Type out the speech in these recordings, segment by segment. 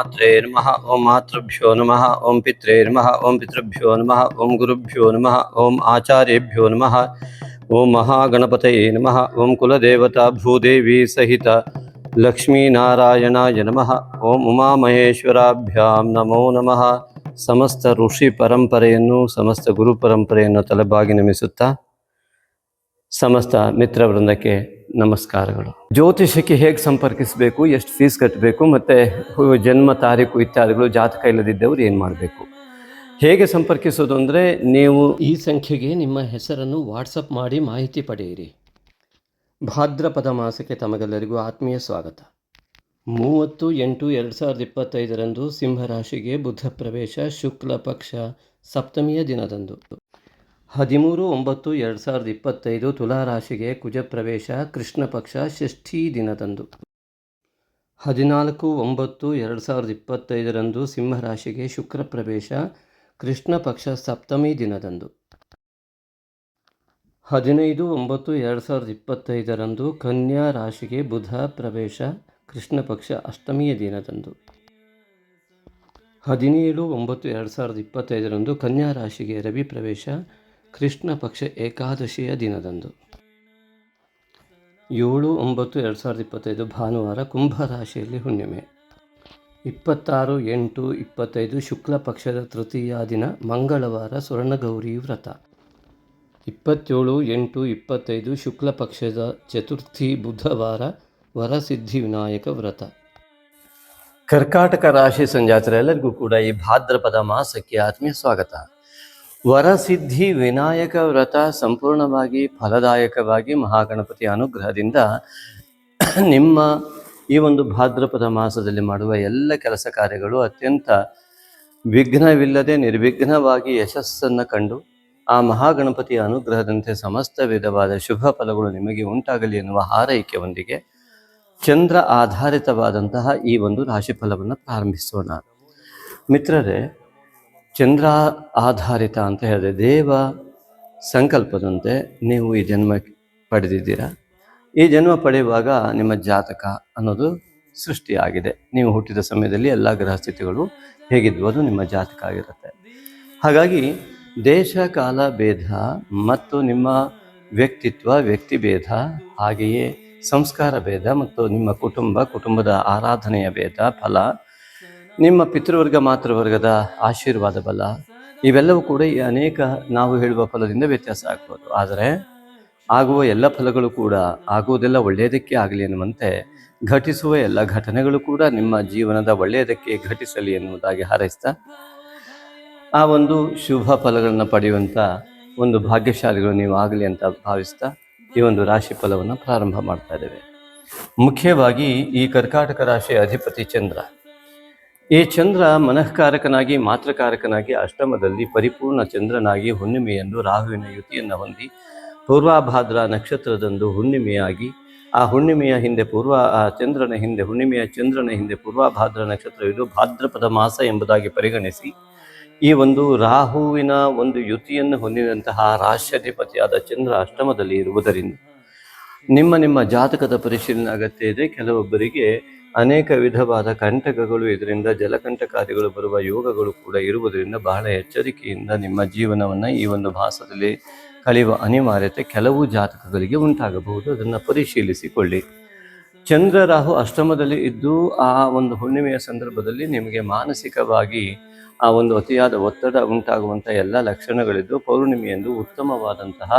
मात्रे नमः ओम मातृभ्यो नमः ओम पित्रे नमः ओम पितृभ्यो नमः ओम गुरुभ्यो नमः ओम आचार्येभ्यो नमः ओम महागणपतये नमः ओम कुलदेवता भूदेवी सहित लक्ष्मीनारायणाय नमः ओम उमामहेश्वराभ्यां नमो नमः. ಸಮಸ್ತ ಋಷಿ ಪರಂಪರೆಯನ್ನು ಸಮಸ್ತ ಗುರು ಪರಂಪರೆಯನ್ನು ತಲೆಬಾಗಿ ನಮಿಸುತ್ತಾ ಸಮಸ್ತ ಮಿತ್ರ ವೃಂದಕ್ಕೆ ನಮಸ್ಕಾರಗಳು. ಜ್ಯೋತಿಷಕ್ಕೆ ಹೇಗೆ ಸಂಪರ್ಕಿಸಬೇಕು, ಎಷ್ಟು ಫೀಸ್ ಕಟ್ಟಬೇಕು, ಮತ್ತು ಜನ್ಮ ತಾರೀಕು ಇತ್ಯಾದಿಗಳು, ಜಾತಕ ಇಲ್ಲದಿದ್ದವರು ಏನು ಮಾಡಬೇಕು, ಹೇಗೆ ಸಂಪರ್ಕಿಸೋದು ಅಂದರೆ ನೀವು ಈ ಸಂಖ್ಯೆಗೆ ನಿಮ್ಮ ಹೆಸರನ್ನು ವಾಟ್ಸಪ್ ಮಾಡಿ ಮಾಹಿತಿ ಪಡೆಯಿರಿ. ಭಾದ್ರಪದ ಮಾಸಕ್ಕೆ ತಮಗೆಲ್ಲರಿಗೂ ಆತ್ಮೀಯ ಸ್ವಾಗತ. 30/8/2025 ಸಿಂಹರಾಶಿಗೆ ಬುಧ ಪ್ರವೇಶ, ಶುಕ್ಲ ಪಕ್ಷ ಸಪ್ತಮಿಯ ದಿನದಂದು. 13/9/2025 ತುಲಾರಾಶಿಗೆ ಕುಜ ಪ್ರವೇಶ, ಕೃಷ್ಣ ಪಕ್ಷ ಷಷ್ಠಿ ದಿನದಂದು. 14/9/2025 ಸಿಂಹರಾಶಿಗೆ ಶುಕ್ರ ಪ್ರವೇಶ, ಕೃಷ್ಣ ಪಕ್ಷ ಸಪ್ತಮಿ ದಿನದಂದು. 15/9/2025 ಕನ್ಯಾ ರಾಶಿಗೆ ಬುಧ ಪ್ರವೇಶ, ಕೃಷ್ಣ ಪಕ್ಷ ಅಷ್ಟಮಿಯ ದಿನದಂದು. 17/9/2025 ಕನ್ಯಾ ರಾಶಿಗೆ ರವಿ ಪ್ರವೇಶ, ಕೃಷ್ಣ ಪಕ್ಷ ಏಕಾದಶಿಯ ದಿನದಂದು. 7/9/2025 ಭಾನುವಾರ ಕುಂಭ ರಾಶಿಯಲ್ಲಿ ಹುಣ್ಣಿಮೆ. 26/8/25 ಶುಕ್ಲ ಪಕ್ಷದ ತೃತೀಯ ದಿನ ಮಂಗಳವಾರ ಸ್ವರ್ಣಗೌರಿ ವ್ರತ. 27/8/25 ಶುಕ್ಲ ಪಕ್ಷದ ಚತುರ್ಥಿ ಬುಧವಾರ ವರಸಿದ್ಧಿ ವಿನಾಯಕ ವ್ರತ. ಕರ್ಕಾಟಕ ರಾಶಿ ಸಂಜಾತರೆಲ್ಲರಿಗೂ ಕೂಡ ಈ ಭಾದ್ರಪದ ಮಾಸಕ್ಕೆ ಆತ್ಮೀಯ ಸ್ವಾಗತ. ವರಸಿದ್ಧಿ ವಿನಾಯಕ ವ್ರತ ಸಂಪೂರ್ಣವಾಗಿ ಫಲದಾಯಕವಾಗಿ ಮಹಾಗಣಪತಿಯ ಅನುಗ್ರಹದಿಂದ ನಿಮ್ಮ ಈ ಒಂದು ಭಾದ್ರಪದ ಮಾಸದಲ್ಲಿ ಮಾಡುವ ಎಲ್ಲ ಕೆಲಸ ಕಾರ್ಯಗಳು ಅತ್ಯಂತ ವಿಘ್ನವಿಲ್ಲದೆ ನಿರ್ವಿಘ್ನವಾಗಿ ಯಶಸ್ಸನ್ನು ಕಂಡು ಆ ಮಹಾಗಣಪತಿಯ ಅನುಗ್ರಹದಂತೆ ಸಮಸ್ತ ವಿಧವಾದ ಶುಭ ಫಲಗಳು ನಿಮಗೆ ಉಂಟಾಗಲಿ ಎನ್ನುವ ಹಾರೈಕೆಯೊಂದಿಗೆ ಚಂದ್ರ ಆಧಾರಿತವಾದಂತಹ ಈ ಒಂದು ರಾಶಿಫಲವನ್ನು ಪ್ರಾರಂಭಿಸೋಣ. ಮಿತ್ರರೇ, ಚಂದ್ರ ಆಧಾರಿತ ಅಂತ ಹೇಳಿದ್ರೆ ದೇವ ಸಂಕಲ್ಪದಂತೆ ನೀವು ಈ ಜನ್ಮ ಪಡೆದಿದ್ದೀರಾ. ಈ ಜನ್ಮ ಪಡೆಯುವಾಗ ನಿಮ್ಮ ಜಾತಕ ಅನ್ನೋದು ಸೃಷ್ಟಿಯಾಗಿದೆ. ನೀವು ಹುಟ್ಟಿದ ಸಮಯದಲ್ಲಿ ಎಲ್ಲ ಗ್ರಹಸ್ಥಿತಿಗಳು ಹೇಗಿದ್ವು ಅದು ನಿಮ್ಮ ಜಾತಕ ಆಗಿರುತ್ತೆ. ಹಾಗಾಗಿ ದೇಶ ಕಾಲ ಭೇದ ಮತ್ತು ನಿಮ್ಮ ವ್ಯಕ್ತಿತ್ವ ವ್ಯಕ್ತಿ ಭೇದ, ಹಾಗೆಯೇ ಸಂಸ್ಕಾರ ಭೇದ ಮತ್ತು ನಿಮ್ಮ ಕುಟುಂಬದ ಆರಾಧನೆಯ ಭೇದ ಫಲ, ನಿಮ್ಮ ಪಿತೃವರ್ಗ ಮಾತೃವರ್ಗದ ಆಶೀರ್ವಾದ ಬಲ, ಇವೆಲ್ಲವೂ ಕೂಡ ಈ ಅನೇಕ ನಾವು ಹೇಳುವ ಫಲದಿಂದ ವ್ಯತ್ಯಾಸ ಆಗ್ಬೋದು. ಆದರೆ ಆಗುವ ಎಲ್ಲ ಫಲಗಳು ಕೂಡ ಆಗುವುದೆಲ್ಲ ಒಳ್ಳೆಯದಕ್ಕೆ ಆಗಲಿ ಎನ್ನುವಂತೆ ಘಟಿಸುವ ಎಲ್ಲ ಘಟನೆಗಳು ಕೂಡ ನಿಮ್ಮ ಜೀವನದ ಒಳ್ಳೆಯದಕ್ಕೆ ಘಟಿಸಲಿ ಎನ್ನುವುದಾಗಿ ಹಾರೈಸ್ತಾ ಆ ಒಂದು ಶುಭ ಫಲಗಳನ್ನು ಪಡೆಯುವಂಥ ಒಂದು ಭಾಗ್ಯಶಾಲಿಗಳು ನೀವು ಆಗಲಿ ಅಂತ ಭಾವಿಸ್ತಾ ಈ ಒಂದು ರಾಶಿ ಫಲವನ್ನು ಪ್ರಾರಂಭ ಮಾಡ್ತಾ ಇದ್ದೇವೆ. ಮುಖ್ಯವಾಗಿ ಈ ಕರ್ಕಾಟಕ ರಾಶಿಯ ಅಧಿಪತಿ ಚಂದ್ರ. ಈ ಚಂದ್ರ ಮನಃಕಾರಕನಾಗಿ ಮಾತ್ರಕಾರಕನಾಗಿ ಅಷ್ಟಮದಲ್ಲಿ ಪರಿಪೂರ್ಣ ಚಂದ್ರನಾಗಿ ಹುಣ್ಣಿಮೆಯಂದು ರಾಹುವಿನ ಯುತಿಯನ್ನು ಹೊಂದಿ ಪೂರ್ವಾಭಾದ್ರ ನಕ್ಷತ್ರದಂದು ಹುಣ್ಣಿಮೆಯಾಗಿ ಆ ಹುಣ್ಣಿಮೆಯ ಹಿಂದೆ ಚಂದ್ರನ ಹಿಂದೆ ಪೂರ್ವಾಭಾದ್ರ ನಕ್ಷತ್ರವಿದು ಭಾದ್ರಪದ ಮಾಸ ಎಂಬುದಾಗಿ ಪರಿಗಣಿಸಿ ಈ ಒಂದು ರಾಹುವಿನ ಒಂದು ಯುತಿಯನ್ನು ಹೊಂದಿದಂತಹ ರಾಶ್ಯಾಧಿಪತಿಯಾದ ಚಂದ್ರ ಅಷ್ಟಮದಲ್ಲಿ ಇರುವುದರಿಂದ ನಿಮ್ಮ ಜಾತಕದ ಪರಿಶೀಲನೆ ಅಗತ್ಯ ಇದೆ. ಕೆಲವೊಬ್ಬರಿಗೆ ಅನೇಕ ವಿಧವಾದ ಕಂಟಕಗಳು, ಇದರಿಂದ ಜಲಕಂಟಕಾದಿಗಳು ಬರುವ ಯೋಗಗಳು ಕೂಡ ಇರುವುದರಿಂದ ಬಹಳ ಎಚ್ಚರಿಕೆಯಿಂದ ನಿಮ್ಮ ಜೀವನವನ್ನು ಈ ಒಂದು ಮಾಸದಲ್ಲಿ ಕಳೆಯುವ ಅನಿವಾರ್ಯತೆ ಕೆಲವು ಜಾತಕಗಳಿಗೆ ಉಂಟಾಗಬಹುದು. ಅದನ್ನು ಪರಿಶೀಲಿಸಿಕೊಳ್ಳಿ. ಚಂದ್ರ ರಾಹು ಅಷ್ಟಮದಲ್ಲಿ ಇದ್ದು ಆ ಒಂದು ಹುಣ್ಣಿಮೆಯ ಸಂದರ್ಭದಲ್ಲಿ ನಿಮಗೆ ಮಾನಸಿಕವಾಗಿ ಆ ಒಂದು ಅತಿಯಾದ ಒತ್ತಡ ಉಂಟಾಗುವಂಥ ಎಲ್ಲ ಲಕ್ಷಣಗಳಿದ್ದು ಪೌರ್ಣಿಮೆಯಂದು ಉತ್ತಮವಾದಂತಹ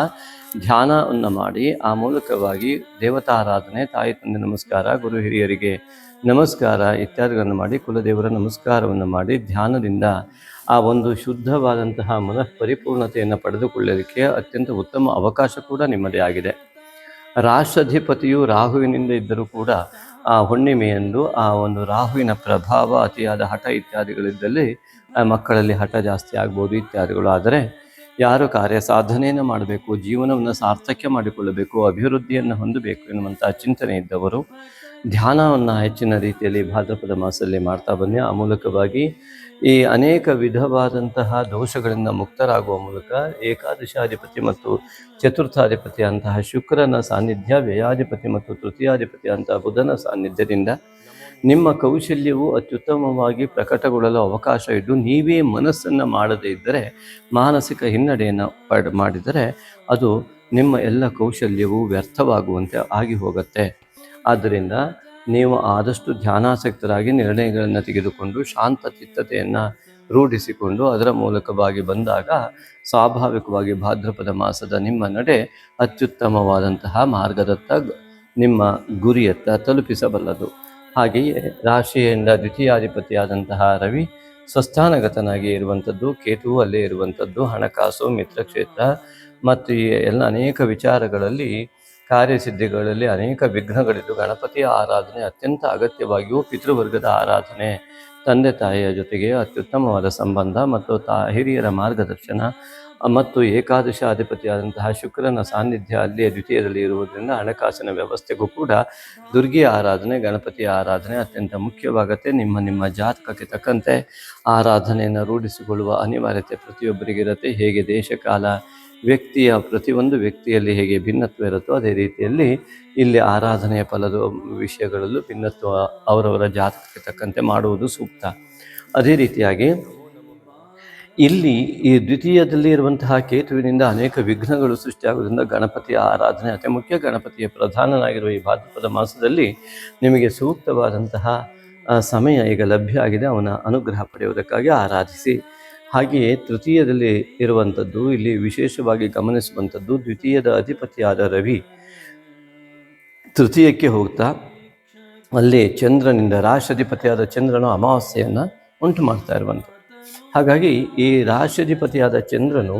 ಧ್ಯಾನವನ್ನು ಮಾಡಿ ಆ ಮೂಲಕವಾಗಿ ದೇವತಾರಾಧನೆ, ತಾಯಿ ತಂದೆ ನಮಸ್ಕಾರ, ಗುರು ಹಿರಿಯರಿಗೆ ನಮಸ್ಕಾರ ಇತ್ಯಾದಿಗಳನ್ನು ಮಾಡಿ ಕುಲದೇವರ ನಮಸ್ಕಾರವನ್ನು ಮಾಡಿ ಧ್ಯಾನದಿಂದ ಆ ಒಂದು ಶುದ್ಧವಾದಂತಹ ಮನಃ ಪರಿಪೂರ್ಣತೆಯನ್ನು ಪಡೆದುಕೊಳ್ಳಲಿಕ್ಕೆ ಅತ್ಯಂತ ಉತ್ತಮ ಅವಕಾಶ ಕೂಡ ನಿಮ್ಮದೇ ಆಗಿದೆ. ರಾಷ್ಟ್ರಾಧಿಪತಿಯು ರಾಹುವಿನಿಂದ ಇದ್ದರೂ ಕೂಡ ಆ ಹುಣ್ಣಿಮೆಯಂದು ಆ ಒಂದು ರಾಹುವಿನ ಪ್ರಭಾವ, ಅತಿಯಾದ ಹಠ ಇತ್ಯಾದಿಗಳಿದ್ದಲ್ಲಿ ಮಕ್ಕಳಲ್ಲಿ ಹಠ ಜಾಸ್ತಿ ಆಗ್ಬೋದು ಇತ್ಯಾದಿಗಳು. ಆದರೆ ಯಾರು ಕಾರ್ಯ ಸಾಧನೆಯನ್ನು ಮಾಡಬೇಕು, ಜೀವನವನ್ನು ಸಾರ್ಥಕ್ಯ ಮಾಡಿಕೊಳ್ಳಬೇಕು, ಅಭಿವೃದ್ಧಿಯನ್ನು ಹೊಂದಬೇಕು ಎನ್ನುವಂಥ ಚಿಂತನೆ ಇದ್ದವರು ಧ್ಯಾನವನ್ನು ಹೆಚ್ಚಿನ ರೀತಿಯಲ್ಲಿ ಭಾದ್ರಪದ ಮಾಸದಲ್ಲಿ ಮಾಡ್ತಾ ಬನ್ನಿ. ಆ ಮೂಲಕವಾಗಿ ಈ ಅನೇಕ ವಿಧವಾದಂತಹ ದೋಷಗಳಿಂದ ಮುಕ್ತರಾಗುವ ಮೂಲಕ ಏಕಾದಶಾಧಿಪತಿ ಮತ್ತು ಚತುರ್ಥಾಧಿಪತಿ ಅಂತಹ ಶುಕ್ರನ ಸಾನ್ನಿಧ್ಯ, ವ್ಯಯಾಧಿಪತಿ ಮತ್ತು ತೃತೀಯಾಧಿಪತಿ ಅಂತಹ ಬುಧನ ಸಾನ್ನಿಧ್ಯದಿಂದ ನಿಮ್ಮ ಕೌಶಲ್ಯವು ಅತ್ಯುತ್ತಮವಾಗಿ ಪ್ರಕಟಗೊಳ್ಳಲು ಅವಕಾಶ ಇದ್ದು ನೀವೇ ಮನಸ್ಸನ್ನು ಮಾಡದೇ ಇದ್ದರೆ, ಮಾನಸಿಕ ಹಿನ್ನಡೆಯನ್ನು ಮಾಡಿದರೆ ಅದು ನಿಮ್ಮ ಎಲ್ಲ ಕೌಶಲ್ಯವು ವ್ಯರ್ಥವಾಗುವಂತೆ ಆಗಿ ಹೋಗುತ್ತೆ. ಆದ್ದರಿಂದ ನೀವು ಆದಷ್ಟು ಧ್ಯಾನಾಸಕ್ತರಾಗಿ ನಿರ್ಣಯಗಳನ್ನು ತೆಗೆದುಕೊಂಡು ಶಾಂತ ಚಿತ್ತತೆಯನ್ನು ರೂಢಿಸಿಕೊಂಡು ಅದರ ಮೂಲಕವಾಗಿ ಬಂದಾಗ ಸ್ವಾಭಾವಿಕವಾಗಿ ಭಾದ್ರಪದ ಮಾಸದ ನಿಮ್ಮ ನಡೆ ಅತ್ಯುತ್ತಮವಾದಂತಹ ಮಾರ್ಗದತ್ತ ನಿಮ್ಮ ಗುರಿಯತ್ತ ತಲುಪಿಸಬಲ್ಲದು. ಹಾಗೆಯೇ ರಾಶಿಯಿಂದ ದ್ವಿತೀಯಾಧಿಪತಿಯಾದಂತಹ ರವಿ ಸ್ವಸ್ಥಾನಗತನಾಗಿ ಇರುವಂಥದ್ದು, ಕೇತುವು ಅಲ್ಲೇ ಇರುವಂಥದ್ದು ಹಣಕಾಸು, ಮಿತ್ರಕ್ಷೇತ್ರ ಮತ್ತು ಈ ಎಲ್ಲ ಅನೇಕ ವಿಚಾರಗಳಲ್ಲಿ ಕಾರ್ಯಸಿದ್ಧಿಗಳಲ್ಲಿ ಅನೇಕ ವಿಘ್ನಗಳಿದ್ದು ಗಣಪತಿಯ ಆರಾಧನೆ ಅತ್ಯಂತ ಅಗತ್ಯವಾಗಿಯೂ ಪಿತೃವರ್ಗದ ಆರಾಧನೆ, ತಂದೆ ತಾಯಿಯ ಜೊತೆಗೆ ಅತ್ಯುತ್ತಮವಾದ ಸಂಬಂಧ ಮತ್ತು ಹಿರಿಯರ ಮಾರ್ಗದರ್ಶನ ಮತ್ತು ಏಕಾದಶ ಅಧಿಪತಿಯಾದಂತಹ ಶುಕ್ರನ ಸಾನ್ನಿಧ್ಯ ಅಲ್ಲಿ ದ್ವಿತೀಯದಲ್ಲಿ ಇರುವುದರಿಂದ ಹಣಕಾಸಿನ ವ್ಯವಸ್ಥೆಗೂ ಕೂಡ ದುರ್ಗಿಯ ಆರಾಧನೆ, ಗಣಪತಿಯ ಆರಾಧನೆ ಅತ್ಯಂತ ಮುಖ್ಯವಾಗುತ್ತೆ. ನಿಮ್ಮ ಜಾತಕಕ್ಕೆ ತಕ್ಕಂತೆ ಆರಾಧನೆಯನ್ನು ರೂಢಿಸಿಕೊಳ್ಳುವ ಅನಿವಾರ್ಯತೆ ಪ್ರತಿಯೊಬ್ಬರಿಗಿರುತ್ತೆ. ಹೇಗೆ ದೇಶಕಾಲ ವ್ಯಕ್ತಿಯ ಪ್ರತಿಯೊಂದು ವ್ಯಕ್ತಿಯಲ್ಲಿ ಹೇಗೆ ಭಿನ್ನತ್ವ ಇರುತ್ತೋ ಅದೇ ರೀತಿಯಲ್ಲಿ ಇಲ್ಲಿ ಆರಾಧನೆಯ ಫಲದ ವಿಷಯಗಳಲ್ಲೂ ಭಿನ್ನತ್ವ ಅವರವರ ಜಾತಕಕ್ಕೆ ತಕ್ಕಂತೆ ಮಾಡುವುದು ಸೂಕ್ತ. ಅದೇ ರೀತಿಯಾಗಿ ಇಲ್ಲಿ ಈ ದ್ವಿತೀಯದಲ್ಲಿ ಇರುವಂತಹ ಕೇತುವಿನಿಂದ ಅನೇಕ ವಿಘ್ನಗಳು ಸೃಷ್ಟಿಯಾಗುವುದರಿಂದ ಗಣಪತಿಯ ಆರಾಧನೆ ಅತಿ ಮುಖ್ಯ. ಗಣಪತಿಯ ಪ್ರಧಾನನಾಗಿರುವ ಈ ಭಾದ್ರಪದ ಮಾಸದಲ್ಲಿ ನಿಮಗೆ ಸೂಕ್ತವಾದಂತಹ ಸಮಯ ಈಗ ಲಭ್ಯ ಆಗಿದೆ. ಅವನ ಅನುಗ್ರಹ ಪಡೆಯುವುದಕ್ಕಾಗಿ ಆರಾಧಿಸಿ. ಹಾಗೆಯೇ ತೃತೀಯದಲ್ಲಿ ಇರುವಂಥದ್ದು ಇಲ್ಲಿ ವಿಶೇಷವಾಗಿ ಗಮನಿಸುವಂಥದ್ದು, ದ್ವಿತೀಯದ ಅಧಿಪತಿಯಾದ ರವಿ ತೃತೀಯಕ್ಕೆ ಹೋಗ್ತಾ ಅಲ್ಲಿ ಚಂದ್ರನಿಂದ ರಾಶಿಧಿಪತಿಯಾದ ಚಂದ್ರನು ಅಮಾವಾಸ್ಯೆಯನ್ನು ಉಂಟು ಮಾಡ್ತಾ ಇರುವಂಥದ್ದು. ಹಾಗಾಗಿ ಈ ರಾಶಿಧಿಪತಿಯಾದ ಚಂದ್ರನು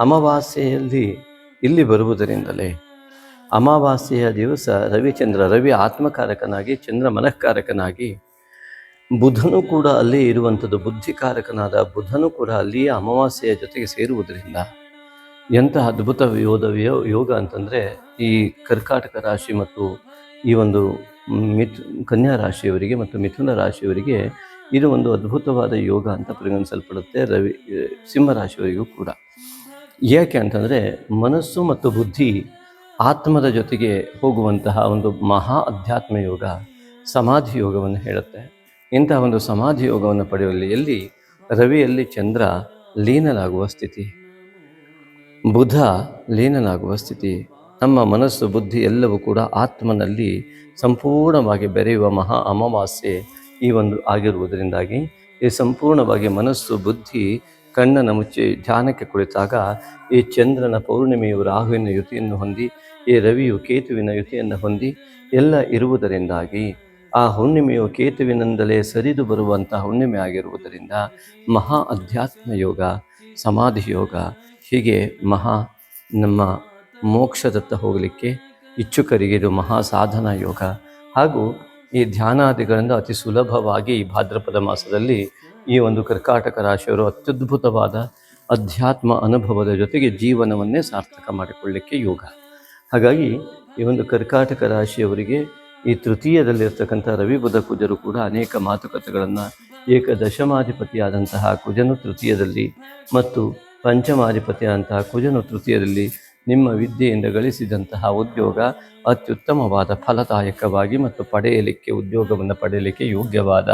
ಅಮಾವಾಸ್ಯೆಯಲ್ಲಿ ಇಲ್ಲಿ ಬರುವುದರಿಂದಲೇ ಅಮಾವಾಸ್ಯೆಯ ದಿವಸ ರವಿ ಆತ್ಮಕಾರಕನಾಗಿ, ಚಂದ್ರ ಮನಃಕಾರಕನಾಗಿ, ಬುಧನು ಕೂಡ ಅಲ್ಲಿ ಇರುವಂಥದ್ದು, ಬುದ್ಧಿಕಾರಕನಾದ ಬುಧನು ಕೂಡ ಅಲ್ಲಿಯೇ ಅಮಾವಾಸ್ಯೆಯ ಜೊತೆಗೆ ಸೇರುವುದರಿಂದ ಎಂತಹ ಅದ್ಭುತ ಯೋಗ ಅಂತಂದರೆ ಈ ಕರ್ಕಾಟಕ ರಾಶಿ ಮತ್ತು ಈ ಒಂದು ಕನ್ಯಾ ರಾಶಿಯವರಿಗೆ ಮತ್ತು ಮಿಥುನ ರಾಶಿಯವರಿಗೆ ಇದು ಒಂದು ಅದ್ಭುತವಾದ ಯೋಗ ಅಂತ ಪರಿಗಣಿಸಲ್ಪಡುತ್ತೆ. ಸಿಂಹರಾಶಿಯವರಿಗೂ ಕೂಡ. ಯಾಕೆ ಅಂತಂದರೆ ಮನಸ್ಸು ಮತ್ತು ಬುದ್ಧಿ ಆತ್ಮದ ಜೊತೆಗೆ ಹೋಗುವಂತಹ ಒಂದು ಮಹಾ ಅಧ್ಯಾತ್ಮ ಯೋಗ ಸಮಾಧಿ ಯೋಗವನ್ನು ಹೇಳುತ್ತೆ. ಇಂತಹ ಒಂದು ಸಮಾಧಿ ಯೋಗವನ್ನು ಪಡೆಯುವಲ್ಲಿ ಎಲ್ಲಿ ರವಿಯಲ್ಲಿ ಚಂದ್ರ ಲೀನನಾಗುವ ಸ್ಥಿತಿ, ಬುಧ ಲೀನನಾಗುವ ಸ್ಥಿತಿ, ನಮ್ಮ ಮನಸ್ಸು ಬುದ್ಧಿ ಎಲ್ಲವೂ ಕೂಡ ಆತ್ಮನಲ್ಲಿ ಸಂಪೂರ್ಣವಾಗಿ ಬೆರೆಯುವ ಮಹಾ ಅಮಾವಾಸ್ಯೆ ಈ ಒಂದು ಆಗಿರುವುದರಿಂದಾಗಿ ಈ ಸಂಪೂರ್ಣವಾಗಿ ಮನಸ್ಸು ಬುದ್ಧಿ ಕಣ್ಣನ್ನು ಮುಚ್ಚಿ ಧ್ಯಾನಕ್ಕೆ ಕುಳಿತಾಗ ಈ ಚಂದ್ರನ ಪೌರ್ಣಿಮೆಯು ರಾಹುವಿನ ಯುತಿಯನ್ನು ಹೊಂದಿ, ಈ ರವಿಯು ಕೇತುವಿನ ಯುತಿಯನ್ನು ಹೊಂದಿ ಎಲ್ಲ ಇರುವುದರಿಂದಾಗಿ ಆ ಹುಣ್ಣಿಮೆಯು ಕೇತುವಿನಿಂದಲೇ ಸರಿದು ಬರುವಂತಹ ಹುಣ್ಣಿಮೆ ಆಗಿರುವುದರಿಂದ ಮಹಾ ಅಧ್ಯಾತ್ಮ ಯೋಗ, ಸಮಾಧಿ ಯೋಗ, ಹೀಗೆ ನಮ್ಮ ಮೋಕ್ಷದತ್ತ ಹೋಗಲಿಕ್ಕೆ ಇಚ್ಛುಕರಿಗೆ ಇದು ಮಹಾ ಸಾಧನಾ ಯೋಗ. ಹಾಗೂ ಈ ಧ್ಯಾನಾದಿಗಳಿಂದ ಅತಿ ಸುಲಭವಾಗಿ ಈ ಭಾದ್ರಪದ ಮಾಸದಲ್ಲಿ ಈ ಒಂದು ಕರ್ಕಾಟಕ ರಾಶಿಯವರು ಅತ್ಯದ್ಭುತವಾದ ಅಧ್ಯಾತ್ಮ ಅನುಭವದ ಜೊತೆಗೆ ಜೀವನವನ್ನೇ ಸಾರ್ಥಕ ಮಾಡಿಕೊಳ್ಳಲಿಕ್ಕೆ ಯೋಗ. ಹಾಗಾಗಿ ಈ ಒಂದು ಕರ್ಕಾಟಕ ರಾಶಿಯವರಿಗೆ ಈ ತೃತೀಯದಲ್ಲಿರ್ತಕ್ಕಂಥ ರವಿ ಬುಧ ಕುಜರು ಕೂಡ ಅನೇಕ ಮಾತುಕತೆಗಳನ್ನು, ಏಕದಶಮಾಧಿಪತಿಯಾದಂತಹ ಕುಜನು ತೃತೀಯದಲ್ಲಿ ಮತ್ತು ಪಂಚಮಾಧಿಪತಿಯಾದಂತಹ ಕುಜನು ತೃತೀಯದಲ್ಲಿ ನಿಮ್ಮ ವಿದ್ಯೆಯಿಂದ ಗಳಿಸಿದಂತಹ ಉದ್ಯೋಗ ಅತ್ಯುತ್ತಮವಾದ ಫಲದಾಯಕವಾಗಿ ಮತ್ತು ಉದ್ಯೋಗವನ್ನು ಪಡೆಯಲಿಕ್ಕೆ ಯೋಗ್ಯವಾದ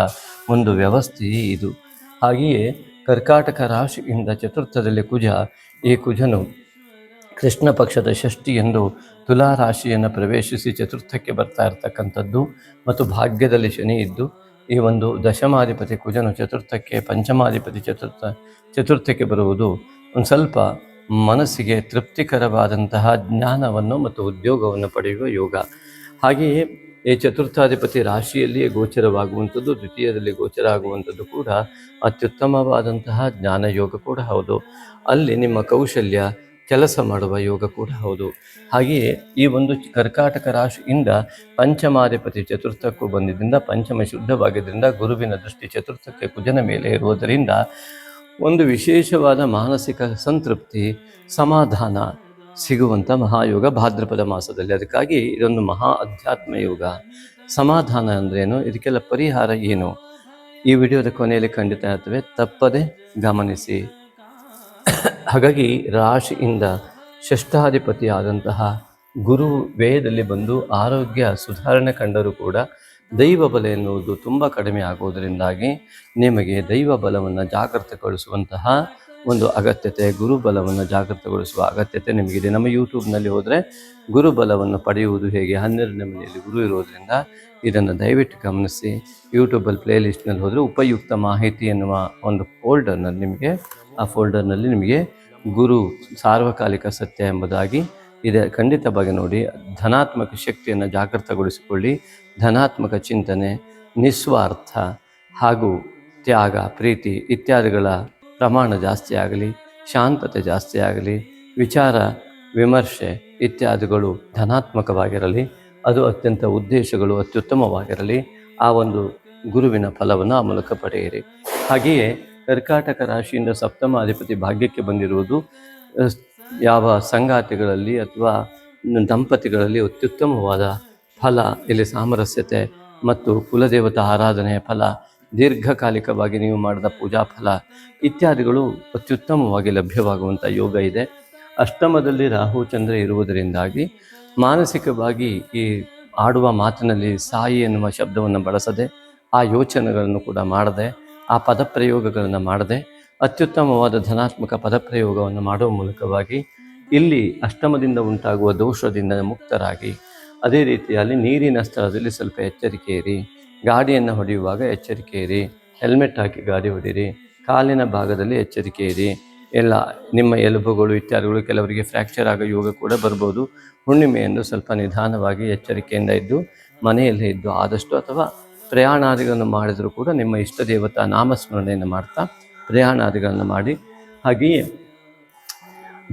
ಒಂದು ವ್ಯವಸ್ಥೆಯೇ ಇದು. ಹಾಗೆಯೇ ಕರ್ಕಾಟಕ ರಾಶಿಯಿಂದ ಚತುರ್ಥದಲ್ಲಿ ಕುಜ, ಈ ಕುಜನು ಕೃಷ್ಣ ಪಕ್ಷದ ಷಷ್ಠಿ ಎಂದು ತುಲಾ ರಾಶಿಯನ್ನು ಪ್ರವೇಶಿಸಿ ಚತುರ್ಥಕ್ಕೆ ಬರ್ತಾ ಇರತಕ್ಕಂಥದ್ದು ಮತ್ತು ಭಾಗ್ಯದಲ್ಲಿ ಶನಿ ಇದ್ದು ಈ ಒಂದು ದಶಮಾಧಿಪತಿ ಕುಜನು ಚತುರ್ಥಕ್ಕೆ, ಪಂಚಮಾಧಿಪತಿ ಚತುರ್ಥಕ್ಕೆ ಬರುವುದು ಒಂದು ಸ್ವಲ್ಪ ಮನಸ್ಸಿಗೆ ತೃಪ್ತಿಕರವಾದಂತಹ ಜ್ಞಾನವನ್ನು ಮತ್ತು ಉದ್ಯೋಗವನ್ನು ಪಡೆಯುವ ಯೋಗ. ಹಾಗೆಯೇ ಈ ಚತುರ್ಥಾಧಿಪತಿ ರಾಶಿಯಲ್ಲಿಯೇ ಗೋಚರವಾಗುವಂಥದ್ದು, ದ್ವಿತೀಯದಲ್ಲಿ ಗೋಚರ ಆಗುವಂಥದ್ದು ಕೂಡ ಅತ್ಯುತ್ತಮವಾದಂತಹ ಜ್ಞಾನ ಯೋಗ ಕೂಡ ಹೌದು. ಅಲ್ಲಿ ನಿಮ್ಮ ಕೌಶಲ್ಯ ಕೆಲಸ ಮಾಡುವ ಯೋಗ ಕೂಡ ಹೌದು. ಹಾಗೆಯೇ ಈ ಒಂದು ಕರ್ಕಾಟಕ ರಾಶಿಯಿಂದ ಪಂಚಮಾಧಿಪತಿ ಚತುರ್ಥಕ್ಕೂ ಬಂದಿದ್ದರಿಂದ ಪಂಚಮ ಶುದ್ಧವಾಗಿದ್ದರಿಂದ ಗುರುವಿನ ದೃಷ್ಟಿ ಚತುರ್ಥಕ್ಕೆ ಕುಜನ ಮೇಲೆ ಇರುವುದರಿಂದ ಒಂದು ವಿಶೇಷವಾದ ಮಾನಸಿಕ ಸಂತೃಪ್ತಿ, ಸಮಾಧಾನ ಸಿಗುವಂಥ ಮಹಾಯೋಗ ಭಾದ್ರಪದ ಮಾಸದಲ್ಲಿ. ಅದಕ್ಕಾಗಿ ಇದೊಂದು ಮಹಾ ಅಧ್ಯಾತ್ಮ ಯೋಗ. ಸಮಾಧಾನ ಅಂದ್ರೇನು, ಇದಕ್ಕೆಲ್ಲ ಪರಿಹಾರ ಏನು, ಈ ವಿಡಿಯೋದ ಕೊನೆಯಲ್ಲಿ ಖಂಡಿತ ಇರ್ತವೆ, ತಪ್ಪದೆ ಗಮನಿಸಿ. ಹಾಗಾಗಿ ರಾಶಿಯಿಂದ ಷಷ್ಠಾಧಿಪತಿಯಾದಂತಹ ಗುರು ವ್ಯಯದಲ್ಲಿ ಬಂದು ಆರೋಗ್ಯ ಸುಧಾರಣೆ ಕಂಡರೂ ಕೂಡ ದೈವ ಬಲ ಎನ್ನುವುದು ತುಂಬ ಕಡಿಮೆ ಆಗುವುದರಿಂದಾಗಿ ನಿಮಗೆ ದೈವ ಬಲವನ್ನು ಜಾಗೃತಗೊಳಿಸುವಂತಹ ಒಂದು ಅಗತ್ಯತೆ, ಗುರುಬಲವನ್ನು ಜಾಗೃತಗೊಳಿಸುವ ಅಗತ್ಯತೆ ನಿಮಗಿದೆ. ನಮ್ಮ ಯೂಟ್ಯೂಬ್ನಲ್ಲಿ ಹೋದರೆ ಗುರುಬಲವನ್ನು ಪಡೆಯುವುದು ಹೇಗೆ, 12ನೇ ಮನೆಯಲ್ಲಿ ಗುರು ಇರೋದರಿಂದ ಇದನ್ನು ದಯವಿಟ್ಟು ಗಮನಿಸಿ. ಯೂಟ್ಯೂಬಲ್ಲಿ ಪ್ಲೇ ಲಿಸ್ಟ್ನಲ್ಲಿ ಹೋದರೆ ಉಪಯುಕ್ತ ಮಾಹಿತಿ ಎನ್ನುವ ಒಂದು ಫೋಲ್ಡರ್ನಲ್ಲಿ ನಿಮಗೆ ಗುರು ಸಾರ್ವಕಾಲಿಕ ಸತ್ಯ ಎಂಬುದಾಗಿ ಇದೆ. ಖಂಡಿತವಾಗಿ ನೋಡಿ. ಧನಾತ್ಮಕ ಶಕ್ತಿಯನ್ನು ಜಾಗೃತಗೊಳಿಸಿಕೊಳ್ಳಿ. ಧನಾತ್ಮಕ ಚಿಂತನೆ, ನಿಸ್ವಾರ್ಥ ಹಾಗೂ ತ್ಯಾಗ, ಪ್ರೀತಿ ಇತ್ಯಾದಿಗಳ ಪ್ರಮಾಣ ಜಾಸ್ತಿ ಆಗಲಿ, ಶಾಂತತೆ ಜಾಸ್ತಿ ಆಗಲಿ, ವಿಚಾರ ವಿಮರ್ಶೆ ಇತ್ಯಾದಿಗಳು ಧನಾತ್ಮಕವಾಗಿರಲಿ, ಅದು ಅತ್ಯಂತ ಉದ್ದೇಶಗಳು ಅತ್ಯುತ್ತಮವಾಗಿರಲಿ. ಆ ಒಂದು ಗುರುವಿನ ಫಲವನ್ನು ಆ ಮೂಲಕ ಪಡೆಯಿರಿ. ಹಾಗೆಯೇ ಕರ್ಕಾಟಕ ರಾಶಿಯಿಂದ ಸಪ್ತಮ ಅಧಿಪತಿ ಭಾಗ್ಯಕ್ಕೆ ಬಂದಿರುವುದು ಯಾವ ಸಂಗಾತಿಗಳಲ್ಲಿ ಅಥವಾ ದಂಪತಿಗಳಲ್ಲಿ ಅತ್ಯುತ್ತಮವಾದ ಫಲ, ಇಲ್ಲಿ ಸಾಮರಸ್ಯತೆ ಮತ್ತು ಕುಲದೇವತಾ ಆರಾಧನೆಯ ಫಲ, ದೀರ್ಘಕಾಲಿಕವಾಗಿ ನೀವು ಮಾಡಿದ ಪೂಜಾ ಫಲ ಇತ್ಯಾದಿಗಳು ಅತ್ಯುತ್ತಮವಾಗಿ ಲಭ್ಯವಾಗುವಂಥ ಯೋಗ ಇದೆ. ಅಷ್ಟಮದಲ್ಲಿ ರಾಹು ಚಂದ್ರ ಇರುವುದರಿಂದಾಗಿ ಮಾನಸಿಕವಾಗಿ ಈ ಆಡುವ ಮಾತಿನಲ್ಲಿ ಸಾಯಿ ಎನ್ನುವ ಶಬ್ದವನ್ನು ಬಳಸದೆ, ಆ ಯೋಚನೆಗಳನ್ನು ಕೂಡ ಮಾಡದೆ, ಆ ಪದಪ್ರಯೋಗಗಳನ್ನು ಮಾಡದೆ ಅತ್ಯುತ್ತಮವಾದ ಧನಾತ್ಮಕ ಪದಪ್ರಯೋಗವನ್ನು ಮಾಡುವ ಮೂಲಕವಾಗಿ ಇಲ್ಲಿ ಅಷ್ಟಮದಿಂದ ಉಂಟಾಗುವ ದೋಷದಿಂದ ಮುಕ್ತರಾಗಿ, ಅದೇ ರೀತಿಯಲ್ಲಿ ನೀರಿನ ಸ್ಥಳದಲ್ಲಿ ಸ್ವಲ್ಪ ಎಚ್ಚರಿಕೆ ಇರಿ. ಗಾಡಿಯನ್ನು ಹೊಡೆಯುವಾಗ ಎಚ್ಚರಿಕೆ ಇರಿ. ಹೆಲ್ಮೆಟ್ ಹಾಕಿ ಗಾಡಿ ಹೊಡೀರಿ. ಕಾಲಿನ ಭಾಗದಲ್ಲಿ ಎಚ್ಚರಿಕೆ ಇರಿ. ಎಲ್ಲ ನಿಮ್ಮ ಎಲುಬುಗಳು ಇತ್ಯಾದಿಗಳು ಕೆಲವರಿಗೆ ಫ್ರ್ಯಾಕ್ಚರ್ ಆಗೋ ಯೋಗ ಕೂಡ ಬರ್ಬೋದು. ಹುಣ್ಣಿಮೆಯನ್ನು ಸ್ವಲ್ಪ ನಿಧಾನವಾಗಿ ಎಚ್ಚರಿಕೆಯಿಂದ ಇದ್ದು ಮನೆಯಲ್ಲೇ ಇದ್ದು ಆದಷ್ಟು, ಅಥವಾ ಪ್ರಯಾಣಾದಿಗಳನ್ನು ಮಾಡಿದರೂ ಕೂಡ ನಿಮ್ಮ ಇಷ್ಟ ದೇವತಾ ನಾಮಸ್ಮರಣೆಯನ್ನು ಮಾಡ್ತಾ ಪ್ರಯಾಣಾದಿಗಳನ್ನು ಮಾಡಿ. ಹಾಗೆಯೇ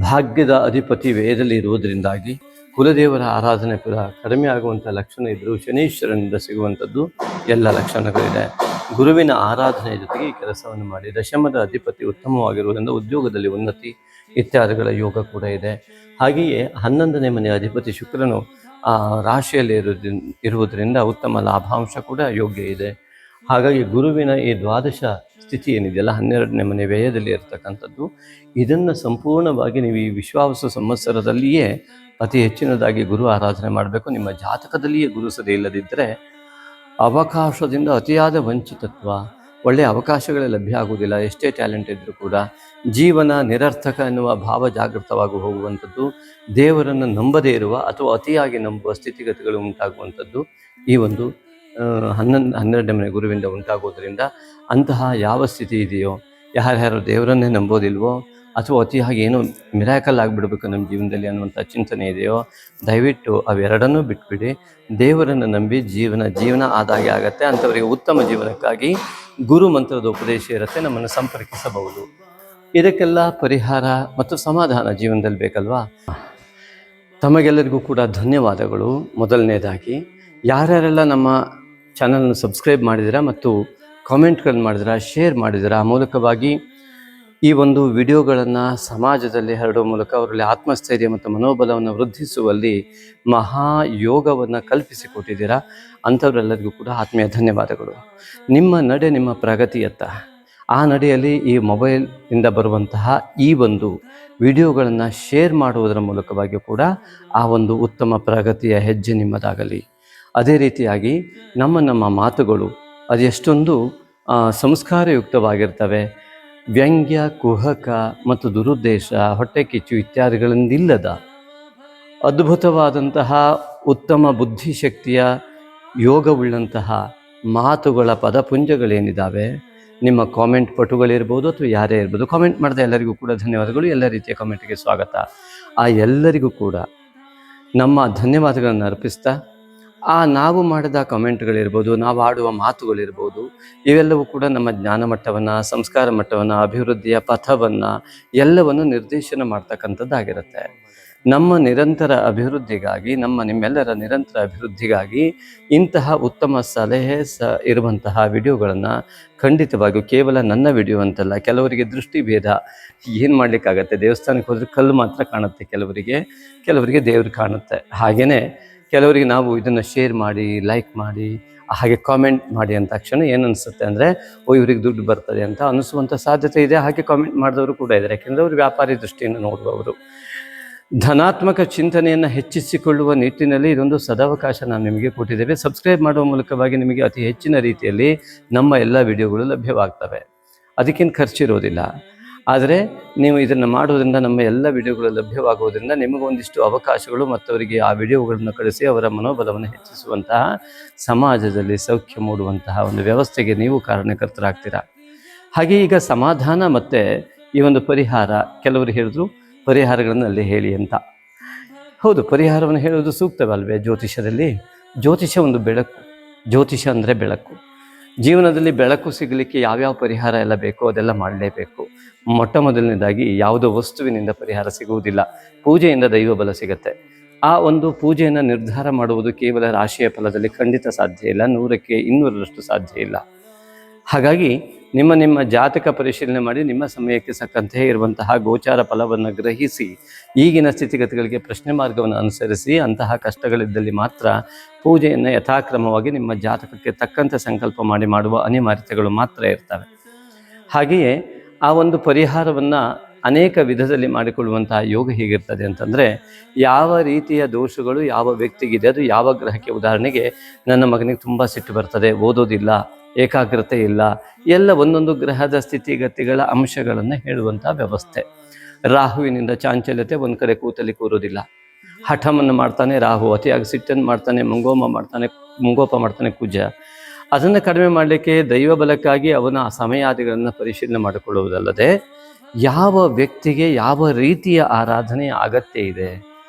ಭಾಗ್ಯದ ಅಧಿಪತಿ ವೇದದಲ್ಲಿ ಇರುವುದರಿಂದಾಗಿ ಕುಲದೇವರ ಆರಾಧನೆ ಕೂಡ ಕಡಿಮೆ ಆಗುವಂಥ ಲಕ್ಷಣ ಇದ್ದರೂ ಶನೀಶ್ವರನಿಂದ ಸಿಗುವಂಥದ್ದು ಎಲ್ಲ ಲಕ್ಷಣಗಳಿದೆ. ಗುರುವಿನ ಆರಾಧನೆಯ ಜೊತೆಗೆ ಈ ಕೆಲಸವನ್ನು ಮಾಡಿ. ದಶಮದ ಅಧಿಪತಿ ಉತ್ತಮವಾಗಿರುವುದರಿಂದ ಉದ್ಯೋಗದಲ್ಲಿ ಉನ್ನತಿ ಇತ್ಯಾದಿಗಳ ಯೋಗ ಕೂಡ ಇದೆ. ಹಾಗೆಯೇ 11ನೇ ಮನೆಯ ಅಧಿಪತಿ ಶುಕ್ರನು ರಾಶಿಯಲ್ಲಿ ಇರುವುದರಿಂದ ಉತ್ತಮ ಲಾಭಾಂಶ ಕೂಡ ಯೋಗ್ಯ ಇದೆ. ಹಾಗಾಗಿ ಗುರುವಿನ ಈ ದ್ವಾದಶ ಸ್ಥಿತಿ ಏನಿದೆಯಲ್ಲ, 12ನೇ ಮನೆ ವ್ಯಯದಲ್ಲಿ ಇರತಕ್ಕಂಥದ್ದು, ಇದನ್ನು ಸಂಪೂರ್ಣವಾಗಿ ನೀವು ಈ ವಿಶ್ವಾವಸು ಸಂವತ್ಸರದಲ್ಲಿಯೇ ಅತಿ ಹೆಚ್ಚಿನದಾಗಿ ಗುರು ಆರಾಧನೆ ಮಾಡಬೇಕು. ನಿಮ್ಮ ಜಾತಕದಲ್ಲಿಯೇ ಗುರು ಸರಿ ಇಲ್ಲದಿದ್ದರೆ ಅವಕಾಶದಿಂದ ಅತಿಯಾದ ವಂಚಿತತ್ವ, ಒಳ್ಳೆಯ ಅವಕಾಶಗಳೇ ಲಭ್ಯ ಆಗುವುದಿಲ್ಲ. ಎಷ್ಟೇ ಟ್ಯಾಲೆಂಟ್ ಇದ್ದರೂ ಕೂಡ ಜೀವನ ನಿರರ್ಥಕ ಎನ್ನುವ ಭಾವ ಜಾಗೃತವಾಗಿ ಹೋಗುವಂಥದ್ದು, ದೇವರನ್ನು ನಂಬದೇ ಇರುವ ಅಥವಾ ಅತಿಯಾಗಿ ನಂಬುವ ಸ್ಥಿತಿಗತಿಗಳು ಉಂಟಾಗುವಂಥದ್ದು ಈ ಒಂದು 12ನೇ ಮನೆ ಗುರುವಿಂದ ಉಂಟಾಗುವುದರಿಂದ ಅಂತಹ ಯಾವ ಸ್ಥಿತಿ ಇದೆಯೋ, ಯಾರ್ಯಾರು ದೇವರನ್ನೇ ನಂಬೋದಿಲ್ವೋ ಅಥವಾ ಅತಿಯಾಗಿ ಏನೋ ಮಿರಾಕಲ್ ಆಗಿಬಿಡ್ಬೇಕು ನಮ್ಮ ಜೀವನದಲ್ಲಿ ಅನ್ನುವಂಥ ಚಿಂತನೆ ಇದೆಯೋ, ದಯವಿಟ್ಟು ಅವೆರಡನ್ನೂ ಬಿಟ್ಬಿಡಿ. ದೇವರನ್ನು ನಂಬಿ ಜೀವನ ಆದಾಗೆ ಆಗತ್ತೆ. ಅಂಥವರಿಗೆ ಉತ್ತಮ ಜೀವನಕ್ಕಾಗಿ ಗುರು ಮಂತ್ರದ ಉಪದೇಶ ಇರುತ್ತೆ, ನಮ್ಮನ್ನು ಸಂಪರ್ಕಿಸಬಹುದು. ಇದಕ್ಕೆಲ್ಲ ಪರಿಹಾರ ಮತ್ತು ಸಮಾಧಾನ ಜೀವನದಲ್ಲಿ ಬೇಕಲ್ವಾ? ತಮಗೆಲ್ಲರಿಗೂ ಕೂಡ ಧನ್ಯವಾದಗಳು. ಮೊದಲನೇದಾಗಿ ಯಾರ್ಯಾರೆಲ್ಲ ನಮ್ಮ ಚಾನಲ್ನ ಸಬ್ಸ್ಕ್ರೈಬ್ ಮಾಡಿದಿರಾ ಮತ್ತು ಕಾಮೆಂಟ್ಗಳನ್ನು ಮಾಡಿದಿರಾ, ಶೇರ್ ಮಾಡಿದಿರಾ, ಆ ಮೂಲಕವಾಗಿ ಈ ಒಂದು ವಿಡಿಯೋಗಳನ್ನು ಸಮಾಜದಲ್ಲಿ ಹರಡುವ ಮೂಲಕ ಅವರಲ್ಲಿ ಆತ್ಮಸ್ಥೈರ್ಯ ಮತ್ತು ಮನೋಬಲವನ್ನು ವೃದ್ಧಿಸುವಲ್ಲಿ ಮಹಾಯೋಗವನ್ನು ಕಲ್ಪಿಸಿಕೊಟ್ಟಿದ್ದೀರಾ. ಅಂಥವರೆಲ್ಲರಿಗೂ ಕೂಡ ಆತ್ಮೀಯ ಧನ್ಯವಾದಗಳು. ನಿಮ್ಮ ನಡೆ ನಿಮ್ಮ ಪ್ರಗತಿಯತ್ತ. ಆ ನಡೆಯಲ್ಲಿ ಈ ಮೊಬೈಲಿಂದ ಬರುವಂತಹ ಈ ಒಂದು ವಿಡಿಯೋಗಳನ್ನು ಶೇರ್ ಮಾಡುವುದರ ಮೂಲಕವಾಗಿ ಕೂಡ ಆ ಒಂದು ಉತ್ತಮ ಪ್ರಗತಿಯ ಹೆಜ್ಜೆ ನಿಮ್ಮದಾಗಲಿ. ಅದೇ ರೀತಿಯಾಗಿ ನಮ್ಮ ಮಾತುಗಳು ಅದೆಷ್ಟೊಂದು ಸಂಸ್ಕಾರಯುಕ್ತವಾಗಿರ್ತವೆ. ವ್ಯಂಗ್ಯ, ಕುಹಕ ಮತ್ತು ದುರುದ್ದೇಶ, ಹೊಟ್ಟೆ ಕಿಚ್ಚು ಇತ್ಯಾದಿಗಳಿಂದಿಲ್ಲದ ಅದ್ಭುತವಾದಂತಹ ಉತ್ತಮ ಬುದ್ಧಿಶಕ್ತಿಯ ಯೋಗವುಳ್ಳಂತಹ ಮಾತುಗಳ ಪದಪುಂಜಗಳೇನಿದ್ದಾವೆ, ನಿಮ್ಮ ಕಾಮೆಂಟ್ ಪಟುಗಳಿರ್ಬೋದು ಅಥವಾ ಯಾರೇ ಇರ್ಬೋದು, ಕಾಮೆಂಟ್ ಮಾಡಿದ ಎಲ್ಲರಿಗೂ ಕೂಡ ಧನ್ಯವಾದಗಳು. ಎಲ್ಲ ರೀತಿಯ ಕಾಮೆಂಟಿಗೆ ಸ್ವಾಗತ. ಆ ಎಲ್ಲರಿಗೂ ಕೂಡ ನಮ್ಮ ಧನ್ಯವಾದಗಳನ್ನು ಅರ್ಪಿಸ್ತಾ, ನಾವು ಮಾಡಿದ ಕಮೆಂಟ್ಗಳಿರ್ಬೋದು, ನಾವು ಆಡುವ ಮಾತುಗಳಿರ್ಬೋದು, ಇವೆಲ್ಲವೂ ಕೂಡ ನಮ್ಮ ಜ್ಞಾನ ಮಟ್ಟವನ್ನು, ಸಂಸ್ಕಾರ ಮಟ್ಟವನ್ನು, ಅಭಿವೃದ್ಧಿಯ ಪಥವನ್ನು ಎಲ್ಲವನ್ನು ನಿರ್ದೇಶನ ಮಾಡ್ತಕ್ಕಂಥದ್ದಾಗಿರುತ್ತೆ. ನಮ್ಮ ನಿರಂತರ ಅಭಿವೃದ್ಧಿಗಾಗಿ, ನಿಮ್ಮೆಲ್ಲರ ನಿರಂತರ ಅಭಿವೃದ್ಧಿಗಾಗಿ ಇಂತಹ ಉತ್ತಮ ಸಲಹೆ ಇರುವಂತಹ ವಿಡಿಯೋಗಳನ್ನು ಖಂಡಿತವಾಗಿಯೂ, ಕೇವಲ ನನ್ನ ವಿಡಿಯೋ ಅಂತಲ್ಲ, ಕೆಲವರಿಗೆ ದೃಷ್ಟಿಭೇದ, ಏನು ಮಾಡಲಿಕ್ಕಾಗತ್ತೆ, ದೇವಸ್ಥಾನಕ್ಕೆ ಹೋದರೆ ಕಲ್ಲು ಮಾತ್ರ ಕಾಣುತ್ತೆ ಕೆಲವರಿಗೆ ದೇವರು ಕಾಣುತ್ತೆ. ಹಾಗೆಯೇ ಕೆಲವರಿಗೆ ನಾವು ಇದನ್ನು ಶೇರ್ ಮಾಡಿ, ಲೈಕ್ ಮಾಡಿ, ಹಾಗೆ ಕಾಮೆಂಟ್ ಮಾಡಿ ಅಂತ ತಕ್ಷಣ ಏನು ಅನಿಸುತ್ತೆ ಅಂದರೆ, ಇವ್ರಿಗೆ ದುಡ್ಡು ಬರ್ತದೆ ಅಂತ ಅನಿಸುವಂಥ ಸಾಧ್ಯತೆ ಇದೆ. ಹಾಗೆ ಕಾಮೆಂಟ್ ಮಾಡಿದವರು ಕೂಡ ಇದ್ದಾರೆ, ಯಾಕೆಂದರೆ ಅವರು ವ್ಯಾಪಾರಿ ದೃಷ್ಟಿಯನ್ನು ನೋಡುವವರು. ಧನಾತ್ಮಕ ಚಿಂತನೆಯನ್ನು ಹೆಚ್ಚಿಸಿಕೊಳ್ಳುವ ನಿಟ್ಟಿನಲ್ಲಿ ಇದೊಂದು ಸದಾವಕಾಶ ನಾವು ನಿಮಗೆ ಕೊಟ್ಟಿದ್ದೇವೆ. ಸಬ್ಸ್ಕ್ರೈಬ್ ಮಾಡುವ ಮೂಲಕವಾಗಿ ನಿಮಗೆ ಅತಿ ಹೆಚ್ಚಿನ ರೀತಿಯಲ್ಲಿ ನಮ್ಮ ಎಲ್ಲ ವಿಡಿಯೋಗಳು ಲಭ್ಯವಾಗ್ತವೆ. ಅದಕ್ಕಿಂತ ಖರ್ಚಿರೋದಿಲ್ಲ. ಆದರೆ ನೀವು ಇದನ್ನು ಮಾಡೋದ್ರಿಂದ ನಮ್ಮ ಎಲ್ಲ ವಿಡಿಯೋಗಳು ಲಭ್ಯವಾಗುವುದರಿಂದ ನಿಮಗೊಂದಿಷ್ಟು ಅವಕಾಶಗಳು ಮತ್ತು ಅವರಿಗೆ ಆ ವಿಡಿಯೋಗಳನ್ನು ಕಳಿಸಿ ಅವರ ಮನೋಬಲವನ್ನು ಹೆಚ್ಚಿಸುವಂತಹ, ಸಮಾಜದಲ್ಲಿ ಸೌಖ್ಯ ಮೂಡುವಂತಹ ಒಂದು ವ್ಯವಸ್ಥೆಗೆ ನೀವು ಕಾರಣಕರ್ತರಾಗ್ತೀರಾ. ಹಾಗೆ ಈಗ ಸಮಾಧಾನ ಮತ್ತು ಈ ಒಂದು ಪರಿಹಾರ, ಕೆಲವರು ಹೇಳಿದ್ರು ಪರಿಹಾರಗಳನ್ನು ಅಲ್ಲಿ ಹೇಳಿ ಅಂತ. ಹೌದು, ಪರಿಹಾರವನ್ನು ಹೇಳೋದು ಸೂಕ್ತವಲ್ವೇ? ಜ್ಯೋತಿಷದಲ್ಲಿ ಜ್ಯೋತಿಷ ಒಂದು ಬೆಳಕು. ಜ್ಯೋತಿಷ ಅಂದರೆ ಬೆಳಕು. ಜೀವನದಲ್ಲಿ ಬೆಳಕು ಸಿಗಲಿಕ್ಕೆ ಯಾವ್ಯಾವ ಪರಿಹಾರ ಎಲ್ಲ ಬೇಕೋ ಅದೆಲ್ಲ ಮಾಡಲೇಬೇಕು. ಮೊಟ್ಟ ಮೊದಲನೇದಾಗಿ ಯಾವುದೋ ವಸ್ತುವಿನಿಂದ ಪರಿಹಾರ ಸಿಗುವುದಿಲ್ಲ, ಪೂಜೆಯಿಂದ ದೈವ ಬಲ ಸಿಗುತ್ತೆ. ಆ ಒಂದು ಪೂಜೆಯನ್ನು ನಿರ್ಧಾರ ಮಾಡುವುದು ಕೇವಲ ರಾಶಿಯ ಫಲದಲ್ಲಿ ಖಂಡಿತ ಸಾಧ್ಯ ಇಲ್ಲ, 100ಕ್ಕೆ 200ರಷ್ಟು ಸಾಧ್ಯ ಇಲ್ಲ. ಹಾಗಾಗಿ ನಿಮ್ಮ ಜಾತಕ ಪರಿಶೀಲನೆ ಮಾಡಿ ನಿಮ್ಮ ಸಮಯಕ್ಕೆ ತಕ್ಕಂತೆ ಇರುವಂತಹ ಗೋಚಾರ ಫಲವನ್ನು ಗ್ರಹಿಸಿ ಈಗಿನ ಸ್ಥಿತಿಗತಿಗಳಿಗೆ ಪ್ರಶ್ನೆ ಮಾರ್ಗವನ್ನು ಅನುಸರಿಸಿ ಅಂತಹ ಕಷ್ಟಗಳಿದ್ದಲ್ಲಿ ಮಾತ್ರ ಪೂಜೆಯನ್ನು ಯಥಾಕ್ರಮವಾಗಿ ನಿಮ್ಮ ಜಾತಕಕ್ಕೆ ತಕ್ಕಂತೆ ಸಂಕಲ್ಪ ಮಾಡಿ ಮಾಡುವ ಅನಿವಾರ್ಯತೆಗಳು ಮಾತ್ರ ಇರ್ತವೆ. ಹಾಗೆಯೇ ಆ ಒಂದು ಪರಿಹಾರವನ್ನು ಅನೇಕ ವಿಧದಲ್ಲಿ ಮಾಡಿಕೊಳ್ಳುವಂತಹ ಯೋಗ ಹೇಗಿರ್ತದೆ ಅಂತಂದರೆ, ಯಾವ ರೀತಿಯ ದೋಷಗಳು ಯಾವ ವ್ಯಕ್ತಿಗಿದೆ, ಅದು ಯಾವ ಗ್ರಹಕ್ಕೆ. ಉದಾಹರಣೆಗೆ, ನನ್ನ ಮಗನಿಗೆ ತುಂಬ ಸಿಟ್ಟು ಬರ್ತದೆ, ಓದೋದಿಲ್ಲ, ಏಕಾಗ್ರತೆ ಇಲ್ಲ, ಎಲ್ಲ ಒಂದೊಂದು ಗ್ರಹದ ಸ್ಥಿತಿಗತಿಗಳ ಅಂಶಗಳನ್ನು ಹೇಳುವಂಥ ವ್ಯವಸ್ಥೆ. ರಾಹುವಿನಿಂದ ಚಾಂಚಲ್ಯತೆ, ಒಂದು ಕಡೆ ಕೂತಲ್ಲಿ ಕೂರೋದಿಲ್ಲ, ಹಠವನ್ನು ಮಾಡ್ತಾನೆ ರಾಹು, ಅತಿಯಾಗಿ ಸಿಟ್ಟನ್ನು ಮಾಡ್ತಾನೆ ಮುಂಗೋಪ ಮಾಡ್ತಾನೆ ಕುಜ. ಅದನ್ನು ಕಡಿಮೆ ಮಾಡಲಿಕ್ಕೆ ದೈವ ಬಲಕ್ಕಾಗಿ ಅವನ ಸಮಯಾದಿಗಳನ್ನು ಪರಿಶೀಲನೆ ಮಾಡಿಕೊಳ್ಳುವುದಲ್ಲದೆ ಯಾವ ವ್ಯಕ್ತಿಗೆ ಯಾವ ರೀತಿಯ ಆರಾಧನೆಯ ಅಗತ್ಯ ಇದೆ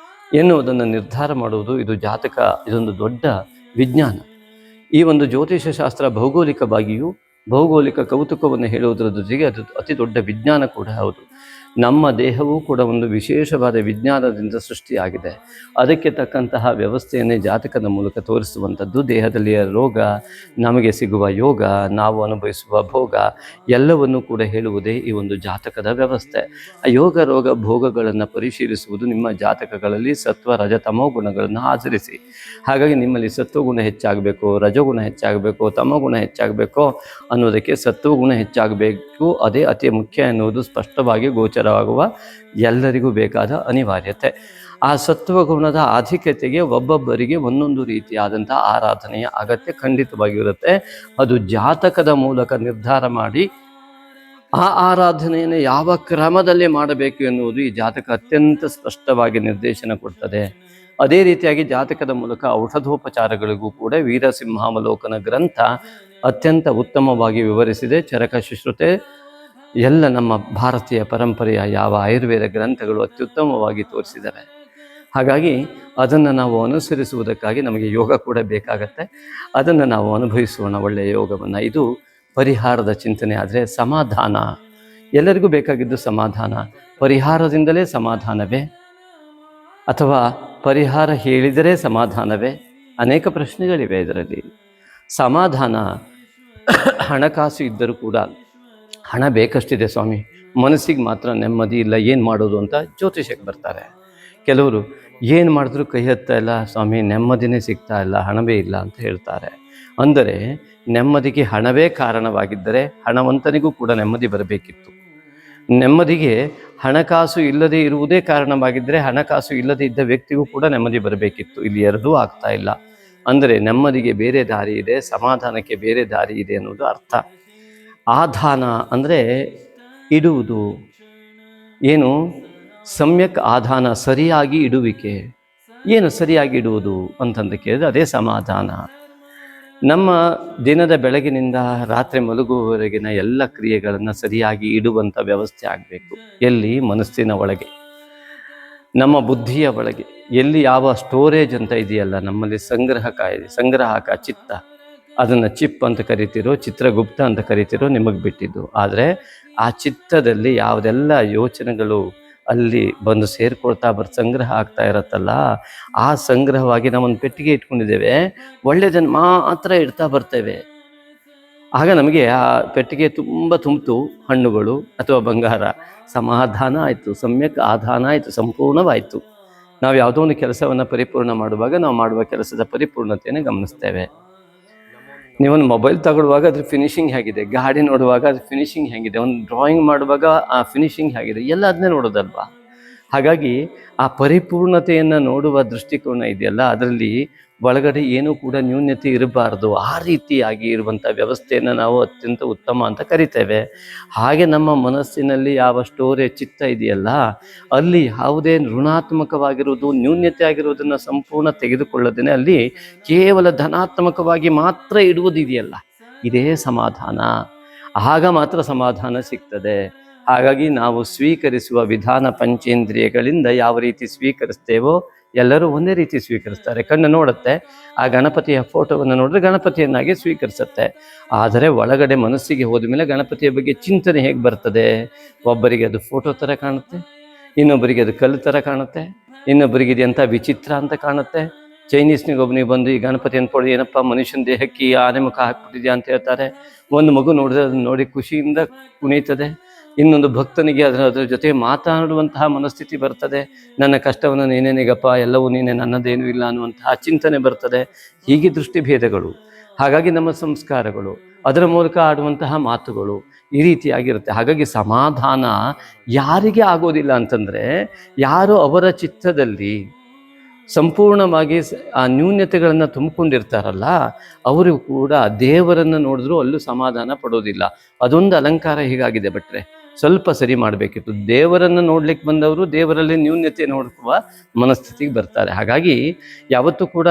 ಎನ್ನುವುದನ್ನು ನಿರ್ಧಾರ ಮಾಡುವುದು ಇದು ಜಾತಕ. ಇದೊಂದು ದೊಡ್ಡ ವಿಜ್ಞಾನ. ಈ ಒಂದು ಜ್ಯೋತಿಷ ಶಾಸ್ತ್ರ ಭೌಗೋಳಿಕವಾಗಿಯೂ ಭೌಗೋಳಿಕ ಕೌತುಕವನ್ನು ಹೇಳುವುದರ ಜೊತೆಗೆ ಅದು ಅತಿ ದೊಡ್ಡ ವಿಜ್ಞಾನ ಕೂಡ ಹೌದು. ನಮ್ಮ ದೇಹವೂ ಕೂಡ ಒಂದು ವಿಶೇಷವಾದ ವಿಜ್ಞಾನದಿಂದ ಸೃಷ್ಟಿಯಾಗಿದೆ. ಅದಕ್ಕೆ ತಕ್ಕಂತಹ ವ್ಯವಸ್ಥೆಯನ್ನೇ ಜಾತಕದ ಮೂಲಕ ತೋರಿಸುವಂಥದ್ದು. ದೇಹದಲ್ಲಿಯ ರೋಗ, ನಮಗೆ ಸಿಗುವ ಯೋಗ, ನಾವು ಅನುಭವಿಸುವ ಭೋಗ ಎಲ್ಲವನ್ನೂ ಕೂಡ ಹೇಳುವುದೇ ಈ ಒಂದು ಜಾತಕದ ವ್ಯವಸ್ಥೆ. ಯೋಗ ರೋಗ ಭೋಗಗಳನ್ನು ಪರಿಶೀಲಿಸುವುದು ನಿಮ್ಮ ಜಾತಕಗಳಲ್ಲಿ ಸತ್ವ ರಜ ತಮೋ ಗುಣಗಳನ್ನು ಆಚರಿಸಿ. ಹಾಗಾಗಿ ನಿಮ್ಮಲ್ಲಿ ಸತ್ವಗುಣ ಹೆಚ್ಚಾಗಬೇಕು, ರಜಗುಣ ಹೆಚ್ಚಾಗಬೇಕು, ತಮೋಗುಣ ಹೆಚ್ಚಾಗಬೇಕು ಅನ್ನೋದಕ್ಕೆ ಸತ್ವಗುಣ ಹೆಚ್ಚಾಗಬೇಕು, ಅದೇ ಅತಿ ಮುಖ್ಯ ಎನ್ನುವುದು ಸ್ಪಷ್ಟವಾಗಿ ಗೋಚರವಾಗುವ ಎಲ್ಲರಿಗೂ ಬೇಕಾದ ಅನಿವಾರ್ಯತೆ. ಆ ಸತ್ವಗುಣದ ಆಧಿಕ್ಯತೆಗೆ ಒಬ್ಬೊಬ್ಬರಿಗೆ ಒಂದೊಂದು ರೀತಿಯಾದಂಥ ಆರಾಧನೆಯ ಅಗತ್ಯ ಖಂಡಿತವಾಗಿರುತ್ತೆ. ಅದು ಜಾತಕದ ಮೂಲಕ ನಿರ್ಧಾರ ಮಾಡಿ ಆ ಆರಾಧನೆಯನ್ನು ಯಾವ ಕ್ರಮದಲ್ಲಿ ಮಾಡಬೇಕು ಎನ್ನುವುದು ಈ ಜಾತಕ ಅತ್ಯಂತ ಸ್ಪಷ್ಟವಾಗಿ ನಿರ್ದೇಶನ ಕೊಡ್ತದೆ. ಅದೇ ರೀತಿಯಾಗಿ ಜಾತಕದ ಮೂಲಕ ಔಷಧೋಪಚಾರಗಳಿಗೂ ಕೂಡ ವೀರಸಿಂಹಾವಲೋಕನ ಗ್ರಂಥ ಅತ್ಯಂತ ಉತ್ತಮವಾಗಿ ವಿವರಿಸಿದೆ. ಚರಕ ಶುಶ್ರುತೆ ಎಲ್ಲ ನಮ್ಮ ಭಾರತೀಯ ಪರಂಪರೆಯ ಯಾವ ಆಯುರ್ವೇದ ಗ್ರಂಥಗಳು ಅತ್ಯುತ್ತಮವಾಗಿ ತೋರಿಸಿದ್ದಾರೆ. ಹಾಗಾಗಿ ಅದನ್ನು ನಾವು ಅನುಸರಿಸುವುದಕ್ಕಾಗಿ ನಮಗೆ ಯೋಗ ಕೂಡ ಬೇಕಾಗತ್ತೆ. ಅದನ್ನು ನಾವು ಅನುಭವಿಸೋಣ, ಒಳ್ಳೆಯ ಯೋಗವನ್ನು. ಇದು ಪರಿಹಾರದ ಚಿಂತನೆ. ಆದರೆ ಸಮಾಧಾನ, ಎಲ್ಲರಿಗೂ ಬೇಕಾಗಿದ್ದು ಸಮಾಧಾನ. ಪರಿಹಾರದಿಂದಲೇ ಸಮಾಧಾನವೇ ಅಥವಾ ಪರಿಹಾರ ಹೇಳಿದರೆ ಸಮಾಧಾನವೇ? ಅನೇಕ ಪ್ರಶ್ನೆಗಳಿವೆ ಇದರಲ್ಲಿ. ಸಮಾಧಾನ, ಹಣಕಾಸು ಇದ್ದರೂ ಕೂಡ ಹಣ ಬೇಕಷ್ಟಿದೆ ಸ್ವಾಮಿ, ಮನಸ್ಸಿಗೆ ಮಾತ್ರ ನೆಮ್ಮದಿ ಇಲ್ಲ, ಏನು ಮಾಡೋದು ಅಂತ ಜ್ಯೋತಿಷಕ್ಕೆ ಬರ್ತಾರೆ. ಕೆಲವರು ಏನು ಮಾಡಿದ್ರೂ ಕೈ ಹತ್ತಾ ಇಲ್ಲ ಸ್ವಾಮಿ, ನೆಮ್ಮದಿನೇ ಸಿಗ್ತಾ ಇಲ್ಲ, ಹಣವೇ ಇಲ್ಲ ಅಂತ ಹೇಳ್ತಾರೆ. ಅಂದರೆ ನೆಮ್ಮದಿಗೆ ಹಣವೇ ಕಾರಣವಾಗಿದ್ದರೆ ಹಣವಂತನಿಗೂ ಕೂಡ ನೆಮ್ಮದಿ ಬರಬೇಕಿತ್ತು. ನೆಮ್ಮದಿಗೆ ಹಣಕಾಸು ಇಲ್ಲದೆ ಇರುವುದೇ ಕಾರಣವಾಗಿದ್ದರೆ ಹಣಕಾಸು ಇಲ್ಲದೆ ಇದ್ದ ವ್ಯಕ್ತಿಗೂ ಕೂಡ ನೆಮ್ಮದಿ ಬರಬೇಕಿತ್ತು. ಇಲ್ಲಿ ಎರಡೂ ಆಗ್ತಾ ಇಲ್ಲ. ಅಂದರೆ ನೆಮ್ಮದಿಗೆ ಬೇರೆ ದಾರಿ ಇದೆ, ಸಮಾಧಾನಕ್ಕೆ ಬೇರೆ ದಾರಿ ಇದೆ ಅನ್ನೋದು ಅರ್ಥ. ಆಧಾನ ಅಂದರೆ ಇಡುವುದು. ಏನು ಸಮ್ಯಕ್ ಆಧಾನ, ಸರಿಯಾಗಿ ಇಡುವಿಕೆ. ಏನು ಸರಿಯಾಗಿ ಇಡುವುದು ಅಂತಂದು ಕೇಳಿದ್ರೆ ಅದೇ ಸಮಾಧಾನ. ನಮ್ಮ ದಿನದ ಬೆಳಗಿನಿಂದ ರಾತ್ರಿ ಮಲಗುವವರೆಗಿನ ಎಲ್ಲ ಕ್ರಿಯೆಗಳನ್ನು ಸರಿಯಾಗಿ ಇಡುವಂಥ ವ್ಯವಸ್ಥೆ ಆಗಬೇಕು. ಎಲ್ಲಿ? ಮನಸ್ಸಿನ ಒಳಗೆ, ನಮ್ಮ ಬುದ್ಧಿಯ ಒಳಗೆ. ಎಲ್ಲಿ ಯಾವ ಸ್ಟೋರೇಜ್ ಅಂತ ಇದೆಯಲ್ಲ, ನಮ್ಮಲ್ಲಿ ಸಂಗ್ರಹಕ ಚಿತ್ತ, ಅದನ್ನು ಚಿಪ್ ಅಂತ ಕರಿತಿರೋ, ಚಿತ್ರಗುಪ್ತ ಅಂತ ಕರಿತಿರೋ, ನಿಮಗೆ ಬಿಟ್ಟಿದ್ದು. ಆದರೆ ಆ ಚಿತ್ತದಲ್ಲಿ ಯಾವುದೆಲ್ಲ ಯೋಚನೆಗಳು ಅಲ್ಲಿ ಬಂದು ಸೇರಿಕೊಳ್ತಾ ಸಂಗ್ರಹ ಆಗ್ತಾ ಇರತ್ತಲ್ಲ, ಆ ಸಂಗ್ರಹವಾಗಿ ನಾವೊಂದು ಪೆಟ್ಟಿಗೆ ಇಟ್ಕೊಂಡಿದ್ದೇವೆ, ಒಳ್ಳೆಯದನ್ನು ಮಾತ್ರ ಇಡ್ತಾ ಬರ್ತೇವೆ. ಆಗ ನಮಗೆ ಆ ಪೆಟ್ಟಿಗೆ ತುಂಬಿತು ಹಣ್ಣುಗಳು ಅಥವಾ ಬಂಗಾರ, ಸಮಾಧಾನ ಆಯಿತು, ಸಮ್ಯಕ್ ಆಧಾನ ಆಯಿತು, ಸಂಪೂರ್ಣವಾಯಿತು. ನಾವು ಯಾವುದೋ ಒಂದು ಕೆಲಸವನ್ನು ಪರಿಪೂರ್ಣ ಮಾಡುವಾಗ ನಾವು ಮಾಡುವ ಕೆಲಸದ ಪರಿಪೂರ್ಣತೆಯನ್ನು ಗಮನಿಸ್ತೇವೆ. ನೀವೊಂದು ಮೊಬೈಲ್ ತಗೊಳ್ಳುವಾಗ ಅದ್ರ ಫಿನಿಶಿಂಗ್ ಹೇಗಿದೆ, ಗಾಡಿ ನೋಡುವಾಗ ಅದ್ರ ಫಿನಿಶಿಂಗ್ ಹೇಗಿದೆ, ಒಂದು ಡ್ರಾಯಿಂಗ್ ಮಾಡುವಾಗ ಆ ಫಿನಿಶಿಂಗ್ ಹೇಗಿದೆ, ಎಲ್ಲ ಅದನ್ನೇ ನೋಡೋದಲ್ವಾ. ಹಾಗಾಗಿ ಆ ಪರಿಪೂರ್ಣತೆಯನ್ನು ನೋಡುವ ದೃಷ್ಟಿಕೋನ ಇದೆಯಲ್ಲ, ಅದರಲ್ಲಿ ಒಳಗಡೆ ಏನೂ ಕೂಡ ನ್ಯೂನ್ಯತೆ ಇರಬಾರ್ದು. ಆ ರೀತಿಯಾಗಿ ಇರುವಂಥ ವ್ಯವಸ್ಥೆಯನ್ನು ನಾವು ಅತ್ಯಂತ ಉತ್ತಮ ಅಂತ ಕರಿತೇವೆ. ಹಾಗೆ ನಮ್ಮ ಮನಸ್ಸಿನಲ್ಲಿ ಯಾವ ಸ್ಟೋರೇಜ್ ಚಿತ್ತ ಇದೆಯಲ್ಲ, ಅಲ್ಲಿ ಯಾವುದೇ ಋಣಾತ್ಮಕವಾಗಿರುವುದು, ನ್ಯೂನ್ಯತೆ ಆಗಿರುವುದನ್ನು ಸಂಪೂರ್ಣ ತೆಗೆದುಕೊಳ್ಳದೇನೆ ಅಲ್ಲಿ ಕೇವಲ ಧನಾತ್ಮಕವಾಗಿ ಮಾತ್ರ ಇಡುವುದಿದೆಯಲ್ಲ, ಇದೇ ಸಮಾಧಾನ. ಆಗ ಮಾತ್ರ ಸಮಾಧಾನ ಸಿಗ್ತದೆ. ಹಾಗಾಗಿ ನಾವು ಸ್ವೀಕರಿಸುವ ವಿಧಾನ ಪಂಚೇಂದ್ರಿಯಗಳಿಂದ ಯಾವ ರೀತಿ ಸ್ವೀಕರಿಸ್ತೇವೋ ಎಲ್ಲರೂ ಒಂದೇ ರೀತಿ ಸ್ವೀಕರಿಸ್ತಾರೆ. ಕಣ್ಣು ನೋಡುತ್ತೆ, ಆ ಗಣಪತಿಯ ಫೋಟೋವನ್ನು ನೋಡಿದ್ರೆ ಗಣಪತಿಯನ್ನಾಗಿ ಸ್ವೀಕರಿಸುತ್ತೆ. ಆದರೆ ಒಳಗಡೆ ಮನಸ್ಸಿಗೆ ಹೋದ ಮೇಲೆ ಗಣಪತಿಯ ಬಗ್ಗೆ ಚಿಂತನೆ ಹೇಗೆ ಬರ್ತದೆ? ಒಬ್ಬರಿಗೆ ಅದು ಫೋಟೋ ಥರ ಕಾಣುತ್ತೆ, ಇನ್ನೊಬ್ಬರಿಗೆ ಅದು ಕಲ್ಲು ಥರ ಕಾಣುತ್ತೆ, ಇನ್ನೊಬ್ಬರಿಗೆ ಇದೆಂಥ ವಿಚಿತ್ರ ಅಂತ ಕಾಣುತ್ತೆ. ಚೈನೀಸ್ನಿಗೆ ಒಬ್ಬನಿಗೆ ಬಂದು ಈ ಗಣಪತಿ ಅಂದ್ಕೊಳ್ಳಿ, ಏನಪ್ಪ ಮನುಷ್ಯನ ದೇಹಕ್ಕೆ ಆನೆ ಮುಖ ಹಾಕ್ಬಿಟ್ಟಿದ್ಯಾ ಅಂತ ಹೇಳ್ತಾರೆ. ಒಂದು ಮಗು ನೋಡಿದ್ರೆ ಅದನ್ನು ನೋಡಿ ಖುಷಿಯಿಂದ ಕುಣಿತದೆ. ಇನ್ನೊಂದು ಭಕ್ತನಿಗೆ ಅದರ ಜೊತೆ ಮಾತಾಡುವಂತಹ ಮನಸ್ಥಿತಿ ಬರ್ತದೆ. ನನ್ನ ಕಷ್ಟವನ್ನು ನೀನೇನಿಗಪ್ಪ, ಎಲ್ಲವೂ ನೀನೇ, ನನ್ನದೇನೂ ಇಲ್ಲ ಅನ್ನುವಂತಹ ಚಿಂತನೆ ಬರ್ತದೆ. ಹೀಗೆ ದೃಷ್ಟಿಭೇದಗಳು. ಹಾಗಾಗಿ ನಮ್ಮ ಸಂಸ್ಕಾರಗಳು, ಅದರ ಮೂಲಕ ಆಡುವಂತಹ ಮಾತುಗಳು ಈ ರೀತಿಯಾಗಿರುತ್ತೆ. ಹಾಗಾಗಿ ಸಮಾಧಾನ ಯಾರಿಗೆ ಆಗೋದಿಲ್ಲ ಅಂತಂದರೆ, ಯಾರು ಅವರ ಚಿತ್ತದಲ್ಲಿ ಸಂಪೂರ್ಣವಾಗಿ ಆ ನ್ಯೂನ್ಯತೆಗಳನ್ನು ತುಂಬಿಕೊಂಡಿರ್ತಾರಲ್ಲ, ಅವರು ಕೂಡ ದೇವರನ್ನು ನೋಡಿದ್ರೂ ಅಲ್ಲೂ ಸಮಾಧಾನ ಪಡೋದಿಲ್ಲ. ಅದೊಂದು ಅಲಂಕಾರ ಹೀಗಾಗಿದೆ. ಬಿಟ್ಟರೆ ಸ್ವಲ್ಪ ಸರಿ ಮಾಡಬೇಕಿತ್ತು. ದೇವರನ್ನು ನೋಡ್ಲಿಕ್ಕೆ ಬಂದವರು ದೇವರಲ್ಲಿ ನ್ಯೂನ್ಯತೆ ನೋಡುವ ಮನಸ್ಥಿತಿಗೆ ಬರ್ತಾರೆ. ಹಾಗಾಗಿ ಯಾವತ್ತೂ ಕೂಡ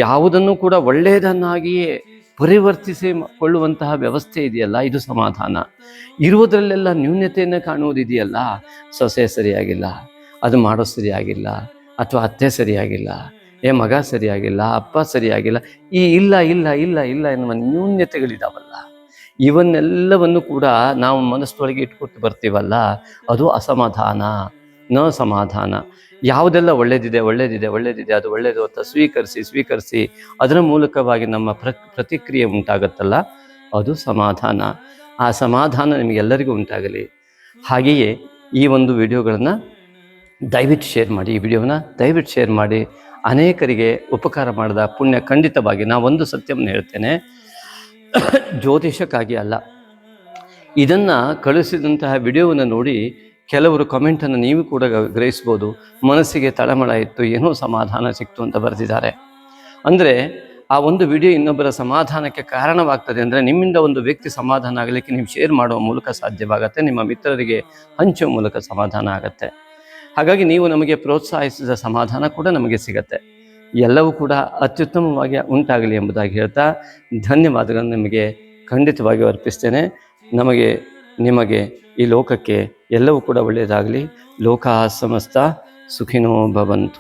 ಯಾವುದನ್ನು ಕೂಡ ಒಳ್ಳೆಯದನ್ನಾಗಿಯೇ ಪರಿವರ್ತಿಸಿಕೊಳ್ಳುವಂತಹ ವ್ಯವಸ್ಥೆ ಇದೆಯಲ್ಲ, ಇದು ಸಮಾಧಾನ. ಇರುವುದರಲ್ಲೆಲ್ಲ ನ್ಯೂನ್ಯತೆಯನ್ನು ಕಾಣುವುದಿದೆಯಲ್ಲ, ಸೊಸೆ ಸರಿಯಾಗಿಲ್ಲ, ಅದು ಮಾಡೋ ಸರಿಯಾಗಿಲ್ಲ, ಅಥವಾ ಅತ್ತೆ ಸರಿಯಾಗಿಲ್ಲ, ಮಗ ಸರಿಯಾಗಿಲ್ಲ, ಅಪ್ಪ ಸರಿಯಾಗಿಲ್ಲ, ಈ ಇಲ್ಲ ಇಲ್ಲ ಇಲ್ಲ ಇಲ್ಲ ಎನ್ನುವ ನ್ಯೂನ್ಯತೆಗಳಿದಾವಲ್ಲ, ಇವನ್ನೆಲ್ಲವನ್ನು ಕೂಡ ನಾವು ಮನಸ್ಸೊಳಗೆ ಇಟ್ಕೊಟ್ಟು ಬರ್ತೀವಲ್ಲ, ಅದು ಅಸಮಾಧಾನ, ನ ಸಮಾಧಾನ. ಯಾವುದೆಲ್ಲ ಒಳ್ಳೆಯದಿದೆ ಒಳ್ಳೆಯದಿದೆ ಒಳ್ಳೆಯದಿದೆ ಅದು ಒಳ್ಳೆಯದು ಅಂತ ಸ್ವೀಕರಿಸಿ ಅದರ ಮೂಲಕವಾಗಿ ನಮ್ಮ ಪ್ರತಿಕ್ರಿಯೆ ಉಂಟಾಗುತ್ತಲ್ಲ, ಅದು ಸಮಾಧಾನ. ಆ ಸಮಾಧಾನ ನಿಮಗೆಲ್ಲರಿಗೂ ಉಂಟಾಗಲಿ. ಹಾಗೆಯೇ ಈ ಒಂದು ವಿಡಿಯೋಗಳನ್ನು ದಯವಿಟ್ಟು ಶೇರ್ ಮಾಡಿ. ಈ ವಿಡಿಯೋನ ದಯವಿಟ್ಟು ಶೇರ್ ಮಾಡಿ. ಅನೇಕರಿಗೆ ಉಪಕಾರ ಮಾಡಿದ ಪುಣ್ಯ ಖಂಡಿತವಾಗಿ. ನಾವೊಂದು ಸತ್ಯವನ್ನು ಹೇಳ್ತೇನೆ, ಜ್ಯೋತಿಷಕ್ಕಾಗಿ ಅಲ್ಲ, ಇದನ್ನು ಕಳಿಸಿದಂತಹ ವಿಡಿಯೋವನ್ನು ನೋಡಿ ಕೆಲವರು ಕಮೆಂಟನ್ನು ನೀವು ಕೂಡ ಗ್ರಹಿಸ್ಬೋದು. ಮನಸ್ಸಿಗೆ ತಳಮಳ ಇತ್ತು, ಏನೋ ಸಮಾಧಾನ ಸಿಕ್ತು ಅಂತ ಬರೆದಿದ್ದಾರೆ. ಅಂದರೆ ಆ ಒಂದು ವಿಡಿಯೋ ಇನ್ನೊಬ್ಬರ ಸಮಾಧಾನಕ್ಕೆ ಕಾರಣವಾಗ್ತದೆ ಅಂದರೆ, ನಿಮ್ಮಿಂದ ಒಂದು ವ್ಯಕ್ತಿ ಸಮಾಧಾನ ಆಗಲಿಕ್ಕೆ ನೀವು ಶೇರ್ ಮಾಡುವ ಮೂಲಕ ಸಾಧ್ಯವಾಗತ್ತೆ, ನಿಮ್ಮ ಮಿತ್ರರಿಗೆ ಹಂಚುವ ಮೂಲಕ ಸಮಾಧಾನ ಆಗತ್ತೆ. ಹಾಗಾಗಿ ನೀವು ನಮಗೆ ಪ್ರೋತ್ಸಾಹಿಸಿದ ಸಮಾಧಾನ ಕೂಡ ನಮಗೆ ಸಿಗತ್ತೆ. ಎಲ್ಲವೂ ಕೂಡ ಅತ್ಯುತ್ತಮವಾಗಿ ಉಂಟಾಗಲಿ ಎಂಬುದಾಗಿ ಹೇಳ್ತಾ ಧನ್ಯವಾದಗಳನ್ನು ನಿಮಗೆ ಖಂಡಿತವಾಗಿ ಅರ್ಪಿಸ್ತೇನೆ. ನಮಗೆ, ನಿಮಗೆ, ಈ ಲೋಕಕ್ಕೆ ಎಲ್ಲವೂ ಕೂಡ ಒಳ್ಳೆಯದಾಗಲಿ. ಲೋಕ ಸಮಸ್ತ ಸುಖಿನೋ ಭವಂತು.